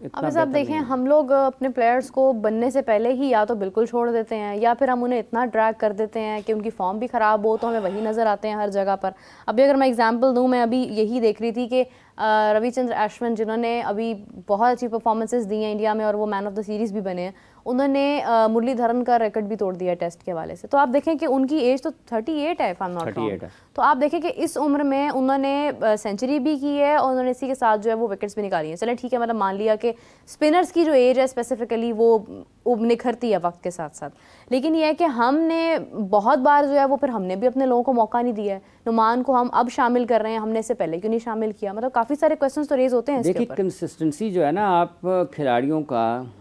अब इस आप देखें, हम लोग अपने प्लेयर्स को बनने से पहले ही या तो बिल्कुल छोड़ देते हैं या फिर हम उन्हें इतना ड्रैग कर देते हैं कि उनकी फॉर्म भी ख़राब हो तो हमें वही नज़र आते हैं हर जगह पर। अभी अगर मैं एग्जांपल दूं, मैं अभी यही देख रही थी कि रविचंद्र अश्विन जिन्होंने अभी बहुत अच्छी परफॉर्मेंसेस दी हैं इंडिया में और वो मैन ऑफ द सीरीज़ भी बने हैं, उन्होंने मुरलीधरन का रिकॉर्ड भी तोड़ दिया टेस्ट के हवाले से। तो आप देखें कि उनकी एज तो 38 है, if I am not wrong. तो आप देखें कि इस उम्र में उन्होंने सेंचुरी भी की है और उन्होंने इसी के साथ जो है वो विकेट्स भी निकाली हैं। चलें ठीक है, मतलब मान लिया कि स्पिनर्स की जो एज है स्पेसिफिकली वो निखरती है वक्त के साथ साथ, लेकिन यह है कि हमने बहुत बार जो है वो फिर हमने भी अपने लोगों को मौका नहीं दिया है। नुमान को हम अब शामिल कर रहे हैं, हमने इससे पहले क्यों नहीं शामिल किया? मतलब काफ़ी सारे क्वेश्चन तो रेज होते हैं इसके ऊपर। देखिए कंसिस्टेंसी जो है ना, आप खिलाड़ियों का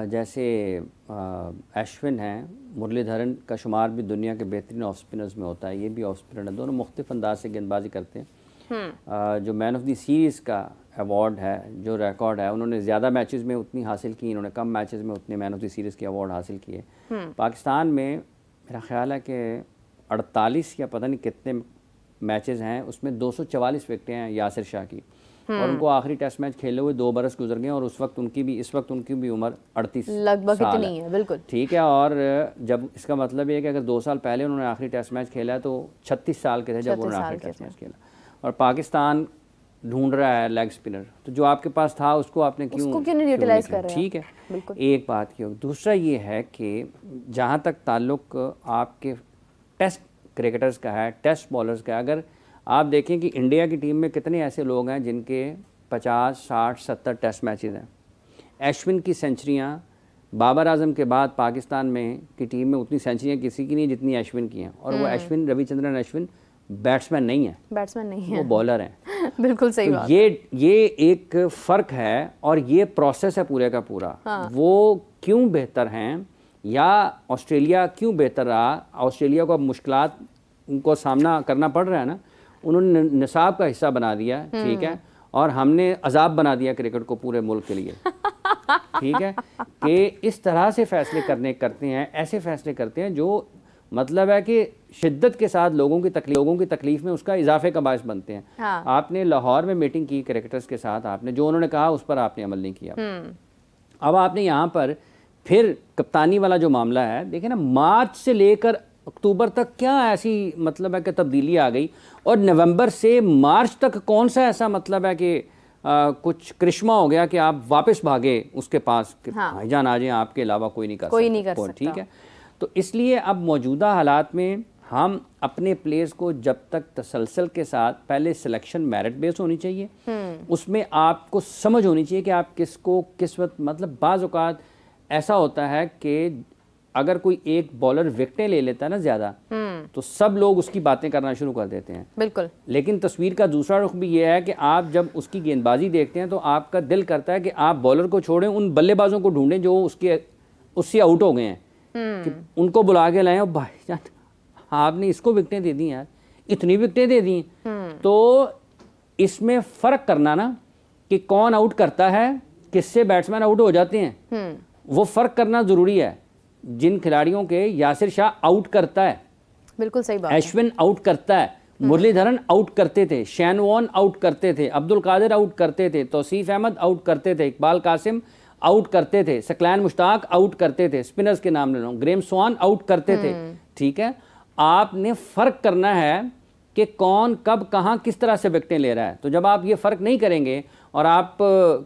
जैसे अश्विन है, मुरलीधरन का शुमार भी दुनिया के बेहतरीन ऑफ स्पिनर्स में होता है, ये भी ऑफ स्पिनर है, दोनों मुख्तलिफ अंदाज से गेंदबाजी करते हैं। जो मैन ऑफ द सीरीज़ का अवार्ड है, जो रिकॉर्ड है, उन्होंने ज़्यादा मैचेस में उतनी हासिल की, इन्होंने कम मैचेस में उतने मैन ऑफ द सीरीज़ के अवार्ड हासिल किए। पाकिस्तान में मेरा ख्याल है कि 48 या पता नहीं कितने मैचेस हैं, उसमें 244 विकेटें हैं यासिर शाह की, और उनको आखिरी टेस्ट मैच खेले हुए 2 बरस गुजर गए, और इस वक्त उनकी भी उम्र 38 लगभग इतनी है। बिल्कुल ठीक है। और जब इसका मतलब ये है कि अगर 2 साल पहले उन्होंने आखिरी टेस्ट मैच खेला तो 36 साल के थे जब उन्होंने आखिरी टेस्ट मैच खेला, और पाकिस्तान ढूंढ रहा है लेग स्पिनर। तो जो आपके पास था उसको आपने क्यों नहीं यूटिलाइज कर रहे हैं? ठीक है, एक बात की। दूसरा ये है कि जहाँ तक ताल्लुक आपके टेस्ट क्रिकेटर्स का है, टेस्ट बॉलर्स का, अगर आप देखें कि इंडिया की टीम में कितने ऐसे लोग हैं जिनके 50, 60, 70 टेस्ट मैचेस हैं। अश्विन की सेंचुरियाँ बाबर आजम के बाद पाकिस्तान में की टीम में उतनी सेंचुरियाँ किसी की नहीं जितनी अश्विन की हैं, और वो अश्विन, रविचंद्रन अश्विन बैट्समैन नहीं है, वो बॉलर हैं। बिल्कुल सही बात। ये एक फ़र्क है, और ये प्रोसेस है पूरे का पूरा। वो क्यों बेहतर हैं या ऑस्ट्रेलिया क्यों बेहतर रहा? ऑस्ट्रेलिया को अब मुश्किलात उनको सामना करना पड़ रहा है ना, उन्होंने निसाब का हिस्सा बना दिया, ठीक है, और हमने अजाब बना दिया क्रिकेट को पूरे मुल्क के लिए। ठीक है, कि इस तरह से फैसले करते हैं, ऐसे फैसले करते हैं जो मतलब है कि शिद्दत के साथ लोगों की तकलीफ में उसका इजाफे का बायस बनते हैं। हाँ। आपने लाहौर में मीटिंग की क्रिकेटर्स के साथ, आपने जो उन्होंने कहा उस पर आपने अमल नहीं किया। अब आपने यहाँ पर फिर कप्तानी वाला जो मामला है, देखिए ना, मार्च से लेकर अक्टूबर तक क्या ऐसी मतलब है कि तब्दीली आ गई, और नवंबर से मार्च तक कौन सा ऐसा मतलब है कि कुछ करिश्मा हो गया कि आप वापस भागे उसके पास कि भाईजान आ जाएं, आपके अलावा कोई नहीं कर सकता। ठीक है, तो इसलिए अब मौजूदा हालात में हम अपने प्लेयर्स को जब तक तसलसल के साथ, पहले सिलेक्शन मेरिट बेस्ड होनी चाहिए, उसमें आपको समझ होनी चाहिए कि आप किसको किस वक्त, मतलब बाज़ औक़ात ऐसा होता है कि अगर कोई एक बॉलर विकेटें ले लेता है ना ज़्यादा, तो सब लोग उसकी बातें करना शुरू कर देते हैं। बिल्कुल। लेकिन तस्वीर का दूसरा रुख भी ये है कि आप जब उसकी गेंदबाजी देखते हैं तो आपका दिल करता है कि आप बॉलर को छोड़ें, उन बल्लेबाजों को ढूंढें जो उससे आउट हो गए हैं, कि उनको बुला के लाएं, और भाईजान आपने इसको विकेटें दे दी यार, इतनी विकेटें दे दी। तो इसमें फ़र्क करना ना कि कौन आउट करता है, किससे बैट्समैन आउट हो जाते हैं, वो फ़र्क करना ज़रूरी है। जिन खिलाड़ियों के यासिर शाह आउट करता है, बिल्कुल सही बात, अश्विन आउट करता है, मुरलीधरन आउट करते थे, शैन वॉर्न आउट करते थे, अब्दुल कादिर आउट करते थे, तौसीफ अहमद आउट करते थे, इकबाल कासिम आउट करते थे, सकलैन मुश्ताक आउट करते थे, स्पिनर्स के नाम ले रहा हूँ, ग्रेम स्वान आउट करते थे। ठीक है, आपने फ़र्क करना है कि कौन कब कहाँ किस तरह से विकेटें ले रहा है। तो जब आप ये फ़र्क नहीं करेंगे, और आप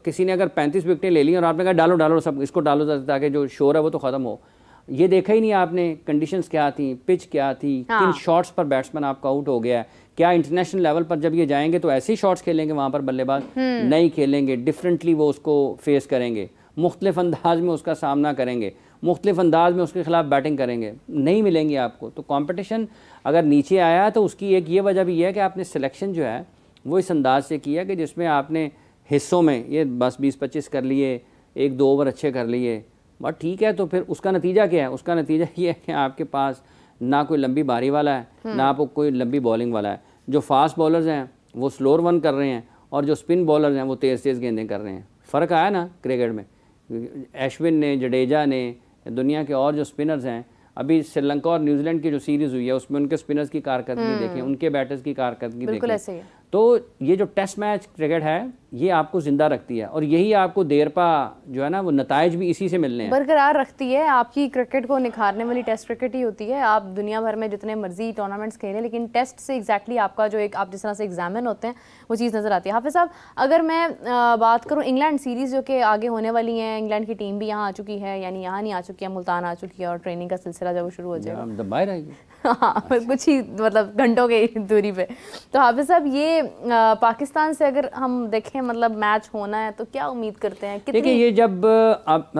किसी ने अगर 35 विकेटें ले ली और आपने कहा डालो सब इसको डालो ताकि जो शोर है वो तो ख़त्म हो, ये देखा ही नहीं आपने कंडीशंस क्या थी, पिच क्या थी, किन शॉट्स पर बैट्समैन आपका आउट हो गया है, क्या इंटरनेशनल लेवल पर जब ये जाएंगे तो ऐसे ही शॉट्स खेलेंगे वहाँ पर बल्लेबाज, नहीं खेलेंगे, डिफरेंटली वो उसको फेस करेंगे, मुख्तलिफ अंदाज में उसका सामना करेंगे, मुख्तलिफ अंदाज में उसके खिलाफ बैटिंग करेंगे, नहीं मिलेंगे आपको। तो कॉम्पिटिशन अगर नीचे आया है तो उसकी एक ये वजह भी है कि आपने सिलेक्शन जो है वो इस अंदाज से किया कि जिसमें आपने हिस्सों में ये बस 20-25 कर लिए, 1-2 ओवर अच्छे कर लिए, बट ठीक है। तो फिर उसका नतीजा क्या है? उसका नतीजा ये है कि आपके पास ना कोई लंबी बारी वाला है, ना आपको कोई लंबी बॉलिंग वाला है। जो फास्ट बॉलर्स हैं वो स्लोअर वन कर रहे हैं, और जो स्पिन बॉलर्स हैं वो तेज़ गेंदें कर रहे हैं। फ़र्क आया ना क्रिकेट में। अश्विन ने, जडेजा ने, दुनिया के और जो स्पिनर्स हैं, अभी श्रीलंका और न्यूजीलैंड की जो सीरीज़ हुई है उसमें उनके स्पिनर्स की कारकर्दगी देखें, उनके बैटर्स की कारकर्दगी देखें। तो ये जो टेस्ट मैच क्रिकेट है ये आपको ज़िंदा रखती है और यही आपको देर पा जो है ना वो नताइज भी इसी से मिलने हैं, बरकरार रखती है। आपकी क्रिकेट को निखारने वाली टेस्ट क्रिकेट ही होती है। आप दुनिया भर में जितने मर्जी टूर्नामेंट्स खेलें, लेकिन टेस्ट से एग्जैक्टली आपका जो एक आप जिस तरह से एग्जामिन होते हैं वो चीज़ नज़र आती है। हाफिज़ साहब, अगर मैं बात करूँ इंग्लैंड सीरीज़ जो कि आगे होने वाली हैं, इंग्लैंड की टीम भी यहाँ आ चुकी है, यानी यहाँ नहीं आ चुकी है, मुल्तान आ चुकी है और ट्रेनिंग का सिलसिला जब वो शुरू हो जाएगा बाहर आएगी हाँ कुछ ही मतलब घंटों की दूरी पे। तो हाफिज़ साहब, ये पाकिस्तान से अगर हम देखें मतलब मैच होना है तो क्या उम्मीद करते हैं? देखिए ये जब आप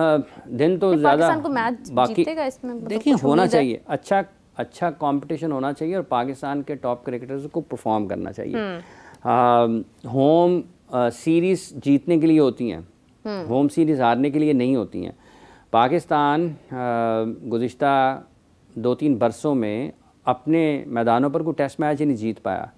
दिन तो ज़्यादा पाकिस्तान को मैच जीतेगा इसमें, मतलब देखिए होना चाहिए, अच्छा कंपटीशन होना चाहिए और पाकिस्तान के टॉप क्रिकेटर्स को परफॉर्म करना चाहिए। होम सीरीज़ जीतने के लिए होती हैं, होम सीरीज़ हारने के लिए नहीं होती हैं। पाकिस्तान गुज़िश्ता 2-3 बरसों में अपने मैदानों पर कोई टेस्ट मैच ही नहीं जीत पाया,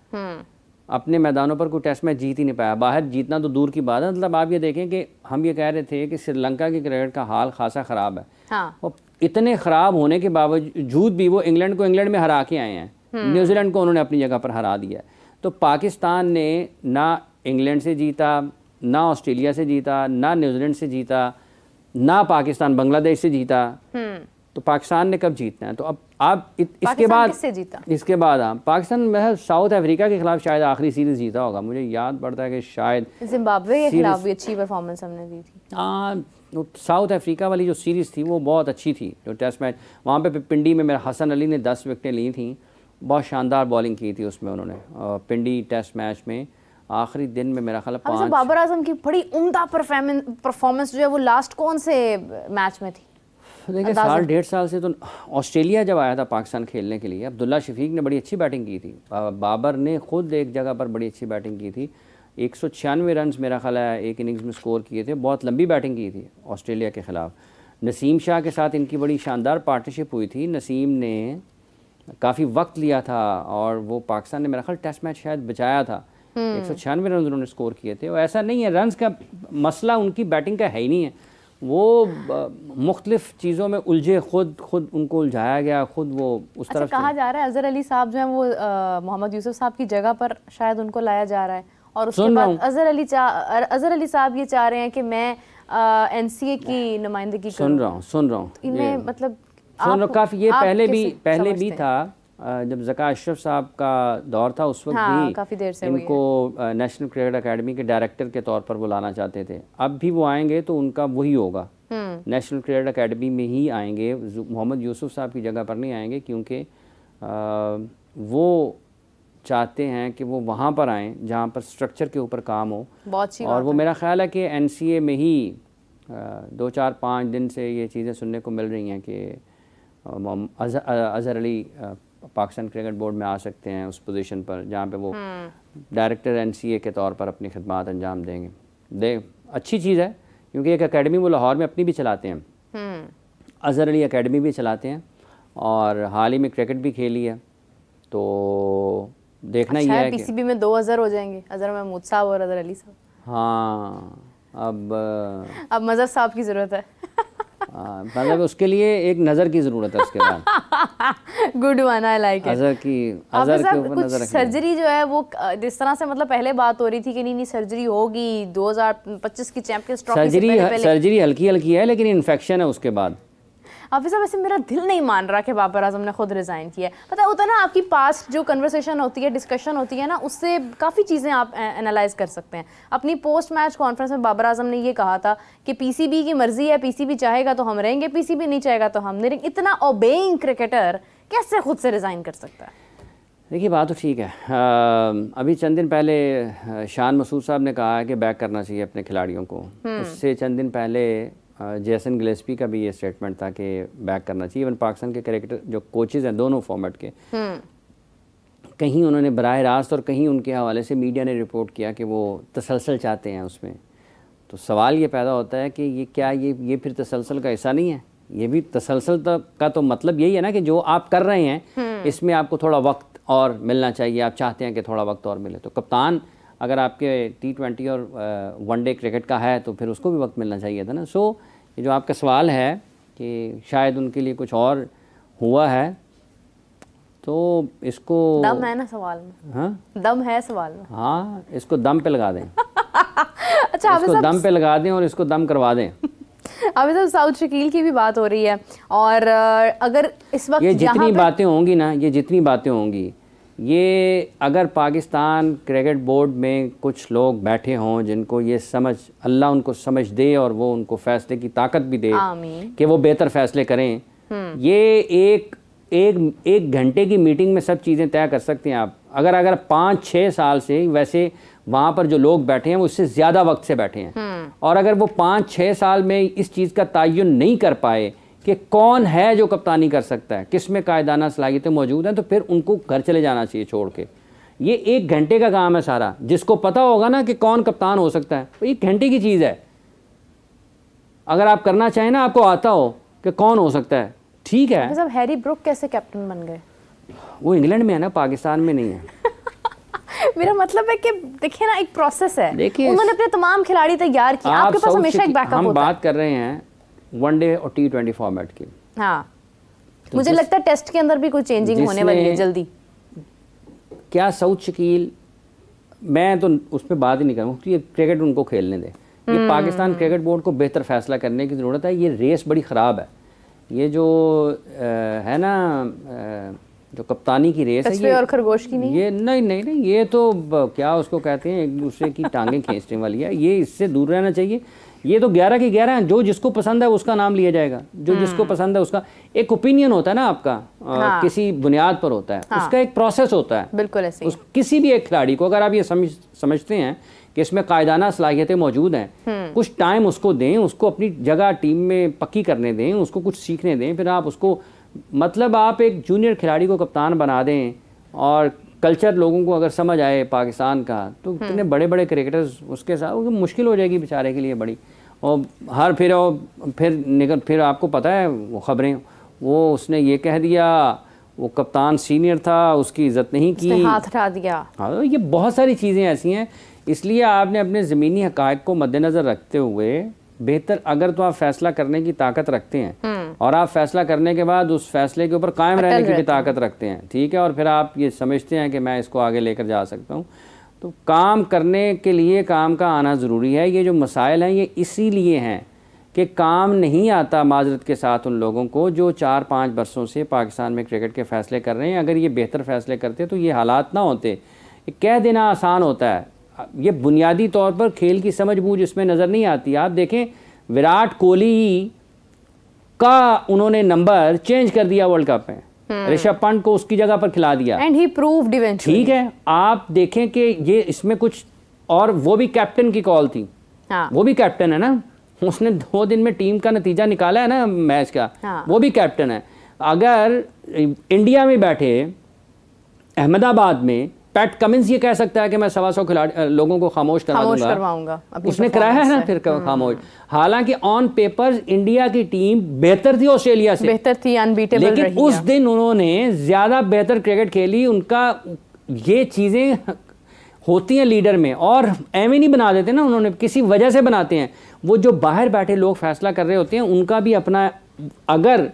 अपने मैदानों पर कोई टेस्ट मैच जीत ही नहीं पाया। बाहर जीतना तो दूर की बात है। मतलब आप ये देखें कि हम ये कह रहे थे कि श्रीलंका की क्रिकेट का हाल खासा ख़राब है, हाँ। और इतने ख़राब होने के बावजूद भी वो इंग्लैंड को इंग्लैंड में हरा के आए हैं, न्यूजीलैंड को उन्होंने अपनी जगह पर हरा दिया। तो पाकिस्तान ने ना इंग्लैंड से जीता, ना ऑस्ट्रेलिया से जीता, ना न्यूजीलैंड से जीता, ना पाकिस्तान बांग्लादेश से जीता। तो पाकिस्तान ने कब जीतना है? तो अब आप इसके बाद जीता? इसके बाद हाँ पाकिस्तान में साउथ अफ्रीका के खिलाफ शायद आखिरी सीरीज जीता होगा, मुझे याद पड़ता है कि शायद जिम्बाब्वे के खिलाफ भी अच्छी परफॉर्मेंस हमने दी थी। हाँ, साउथ अफ्रीका वाली जो सीरीज़ थी वो बहुत अच्छी थी, जो टेस्ट मैच वहाँ पे पिंडी में मेरा हसन अली ने 10 विकेटें ली थी, बहुत शानदार बॉलिंग की थी उसमें उन्होंने। पिंडी टेस्ट मैच में आखिरी दिन में मेरा ख्याल 5। बाबर आजम की बड़ी उम्दा परफॉर्मेंस जो है वो लास्ट कौन से मैच में थी? देखिए 1.5 साल से तो ऑस्ट्रेलिया जब आया था पाकिस्तान खेलने के लिए, अब्दुल्ला शफीक ने बड़ी अच्छी बैटिंग की थी, बाबर ने खुद एक जगह पर बड़ी अच्छी बैटिंग की थी, 196 रन मेरा ख्याल है एक इनिंग्स में स्कोर किए थे, बहुत लंबी बैटिंग की थी ऑस्ट्रेलिया के ख़िलाफ़। नसीम शाह के साथ इनकी बड़ी शानदार पार्टनरशिप हुई थी, नसीम ने काफ़ी वक्त लिया था और वो पाकिस्तान ने मेरा ख्याल टेस्ट मैच शायद बचाया था। 196 रन उन्होंने स्कोर किए थे। और ऐसा नहीं है, रन्स का मसला उनकी बैटिंग का है ही नहीं है, वो मुख्तलिफ चीज़ों में उलझे, खुद उनको उलझाया गया, खुद वो उस तरफ कहा जा रहा है अजहर अली साहब जो है वो मोहम्मद यूसुफ साहब की जगह पर शायद उनको लाया जा रहा है, और उसके बाद अजहर अली साहब ये चाह रहे हैं कि मैं एनसीए की नुमाइंदगी सुन रहा हूँ इनमें मतलब काफ़ी ये पहले भी था, जब ज़का अशरफ साहब का दौर था उस वक्त भी काफ़ी देर से इनको नेशनल क्रिकेट एकेडमी के डायरेक्टर के तौर पर बुलाना चाहते थे। अब भी वो आएंगे तो उनका वही होगा, नेशनल क्रिकेट एकेडमी में ही आएंगे, मोहम्मद यूसुफ साहब की जगह पर नहीं आएंगे, क्योंकि वो चाहते हैं कि वो वहाँ पर आएँ जहाँ पर स्ट्रक्चर के ऊपर काम हो। और वो मेरा ख्याल है कि एनसीए में ही 2-4-5 दिन से ये चीज़ें सुनने को मिल रही हैं कि अजहर अली पाकिस्तान क्रिकेट बोर्ड में आ सकते हैं उस पोजीशन पर जहाँ पे वो डायरेक्टर एनसीए के तौर पर अपनी खिदमात अंजाम देंगे। अच्छी चीज़ है, क्योंकि एक एकेडमी वो लाहौर में अपनी भी चलाते हैं, अजहर अली एकेडमी भी चलाते हैं और हाल ही में क्रिकेट भी खेली है। तो देखना ही है पीसीबी में 2 अजहर हो जाएंगे, अजहर महमूद साहब और अजहर अली साहब। हाँ, अब मजहर साहब की ज़रूरत है। मतलब उसके लिए एक नज़र की ज़रूरत है उसके बाद। Good one, I like it. Azhar के ऊपर नज़र सर्जरी जो है वो जिस तरह से मतलब पहले बात हो रही थी कि नहीं सर्जरी होगी 2025 की चैंपियंस ट्रॉफी से पहले। सर्जरी हल्की है, लेकिन इन्फेक्शन है उसके बाद। हाफिज़ साहब, वैसे मेरा दिल नहीं मान रहा कि बाबर आजम ने खुद रिज़ाइन किया है। पता होता है ना, आपकी पास्ट जो कन्वर्सेशन होती है, डिस्कशन होती है ना, उससे काफ़ी चीज़ें आप एनालाइज कर सकते हैं। अपनी पोस्ट मैच कॉन्फ्रेंस में बाबर आजम ने ये कहा था कि पीसीबी की मर्जी है, पीसीबी चाहेगा तो हम रहेंगे, पीसीबी नहीं चाहेगा तो हम नहीं रहेंगे। इतना ओबेइंग क्रिकेटर कैसे खुद से रिज़ाइन कर सकता है? देखिए बात तो ठीक है। अभी चंद दिन पहले शान मसूद साहब ने कहा है कि बैक करना चाहिए अपने खिलाड़ियों को। उससे चंद दिन पहले जेसन गिलेस्पी का भी ये स्टेटमेंट था कि बैक करना चाहिए। इवन पाकिस्तान के क्रिकेटर जो कोचेज़ हैं दोनों फॉर्मेट के, कहीं उन्होंने बराह रास्त और कहीं उनके हवाले से मीडिया ने रिपोर्ट किया कि वो तसलसल चाहते हैं उसमें। तो सवाल ये पैदा होता है कि ये क्या ये फिर तसलसल का हिस्सा नहीं है? ये भी तसलसल का तो मतलब यही है ना कि जो आप कर रहे हैं इसमें आपको थोड़ा वक्त और मिलना चाहिए, आप चाहते हैं कि थोड़ा वक्त और मिले। तो कप्तान अगर आपके T20 और वनडे क्रिकेट का है तो फिर उसको भी वक्त मिलना चाहिए था ना। सो ये जो आपका सवाल है कि शायद उनके लिए कुछ और हुआ है, तो इसको दम है ना सवाल में? हाँ, दम है सवाल में। हाँ, इसको दम पे लगा दें। अच्छा, इसको दम पे लगा दें और इसको दम करवा दें। अभी तो साउथ शकील की भी बात हो रही है, और अगर इस वक्त ये जितनी बातें होंगी ना, ये जितनी बातें होंगी, ये अगर पाकिस्तान क्रिकेट बोर्ड में कुछ लोग बैठे हों जिनको ये समझ, अल्लाह उनको समझ दे और वो उनको फैसले की ताकत भी दे कि वो बेहतर फैसले करें, ये एक घंटे की मीटिंग में सब चीज़ें तय कर सकते हैं आप। अगर 5-6 साल से वैसे वहाँ पर जो लोग बैठे हैं वो उससे ज़्यादा वक्त से बैठे हैं, और अगर वो 5-6 साल में इस चीज़ का तयन नहीं कर पाए कि कौन है जो कप्तानी कर सकता है, किस में कायदाना सलाहियतें मौजूद हैं, तो फिर उनको घर चले जाना चाहिए छोड़ के। ये 1 घंटे का काम है सारा, जिसको पता होगा ना कि कौन कप्तान हो सकता है, तो 1 घंटे की चीज़ है। अगर आप करना चाहें ना, आपको आता हो कि कौन हो सकता है, ठीक है। मतलब हैरी ब्रुक कैसे कैप्टन बन गए? वो इंग्लैंड में है ना, पाकिस्तान में नहीं है। मेरा मतलब है कि देखिए ना, एक प्रोसेस है, देखिए उन्होंने अपने तमाम खिलाड़ी तैयार किए, आपके पास हमेशा एक बैकअप होता है। हम बात कर रहे हैं वनडे और T20 फॉर्मेट की। हाँ, तो मुझे लगता है टेस्ट के अंदर भी कोई चेंजिंग होने वाली है जल्दी। क्या साउथ शकील, मैं तो उस पर बात ही नहीं करूँगा, ये क्रिकेट उनको खेलने दें। ये पाकिस्तान क्रिकेट बोर्ड को बेहतर फैसला करने की ज़रूरत है। ये रेस बड़ी ख़राब है, ये जो है ना जो कप्तानी की रेस है, ये और खरगोश की नहीं, ये नहीं, ये तो क्या उसको कहते हैं, एक दूसरे की टांगें खींचने वाली है। ये इससे दूर रहना चाहिए। ये तो 11 की 11 है, जो जिसको पसंद है उसका नाम लिया जाएगा, जो जिसको पसंद है उसका। एक ओपिनियन होता है ना आपका, किसी बुनियाद पर होता है, उसका एक प्रोसेस होता है। बिल्कुल ऐसे ही। किसी भी एक खिलाड़ी को अगर आप ये समझते हैं कि इसमें कायदाना सलाहियतें मौजूद हैं, कुछ टाइम उसको दें, उसको अपनी जगह टीम में पक्की करने दें, उसको कुछ सीखने दें, फिर आप उसको, मतलब आप एक जूनियर खिलाड़ी को कप्तान बना दें, और कल्चर लोगों को अगर समझ आए पाकिस्तान का, तो इतने बड़े बड़े क्रिकेटर्स उसके साथ मुश्किल हो जाएगी बेचारे के लिए बड़ी। और फिर आपको पता है वो ख़बरें, वो उसने ये कह दिया, वो कप्तान सीनियर था, उसकी इज़्ज़त नहीं की, हाथ हटा दिया। हाँ, ये बहुत सारी चीज़ें ऐसी हैं। इसलिए आपने अपने ज़मीनी हक़ाइक़ को मद्देनज़र रखते हुए बेहतर, अगर तो आप फैसला करने की ताकत रखते हैं और आप फैसला करने के बाद उस फैसले के ऊपर कायम रहने की भी ताकत रखते हैं, ठीक है, और फिर आप ये समझते हैं कि मैं इसको आगे लेकर जा सकता हूँ, तो काम करने के लिए काम का आना ज़रूरी है। ये जो मसाइल हैं ये इसीलिए हैं कि काम नहीं आता माजरत के साथ उन लोगों को जो 4-5 बरसों से पाकिस्तान में क्रिकेट के फ़ैसले कर रहे हैं। अगर ये बेहतर फ़ैसले करते तो ये हालात ना होते। ये कह देना आसान होता है, ये बुनियादी तौर पर खेल की समझ बूझ इसमें नज़र नहीं आती। आप देखें, विराट कोहली का उन्होंने नंबर चेंज कर दिया वर्ल्ड कप में, ऋषभ पंत को उसकी जगह पर खिला दिया, एंड ही प्रूव्ड इवेंचुअली। ठीक है, आप देखें कि ये इसमें कुछ, और वो भी कैप्टन की कॉल थी। हाँ। वो भी कैप्टन है ना, उसने 2 दिन में टीम का नतीजा निकाला है ना मैच का। हाँ। वो भी कैप्टन है। अगर इंडिया में बैठे अहमदाबाद में पैट कमिंस ये कह सकता है कि मैं 125 खिलाड़ी लोगों को खामोश करवाऊंगा, उसने कराया है ना फिर खामोश। हालांकि ऑन पेपर इंडिया की टीम बेहतर थी, ऑस्ट्रेलिया से बेहतर थी, अनबीटेबल रही, लेकिन उस दिन उन्होंने ज्यादा बेहतर क्रिकेट खेली। उनका ये चीजें होती हैं लीडर में, और एम ही नहीं बना देते ना, उन्होंने किसी वजह से बनाते हैं। वो जो बाहर बैठे लोग फैसला कर रहे होते हैं उनका भी अपना, अगर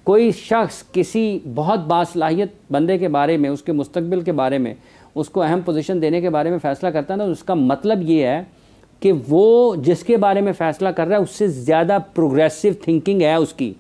कोई शख्स किसी बहुत बासलाहियत बंदे के बारे में, उसके मुस्तकबिल के बारे में, उसको अहम पोजीशन देने के बारे में फ़ैसला करता है ना, उसका मतलब ये है कि वो जिसके बारे में फ़ैसला कर रहा है उससे ज़्यादा प्रोग्रेसिव थिंकिंग है उसकी,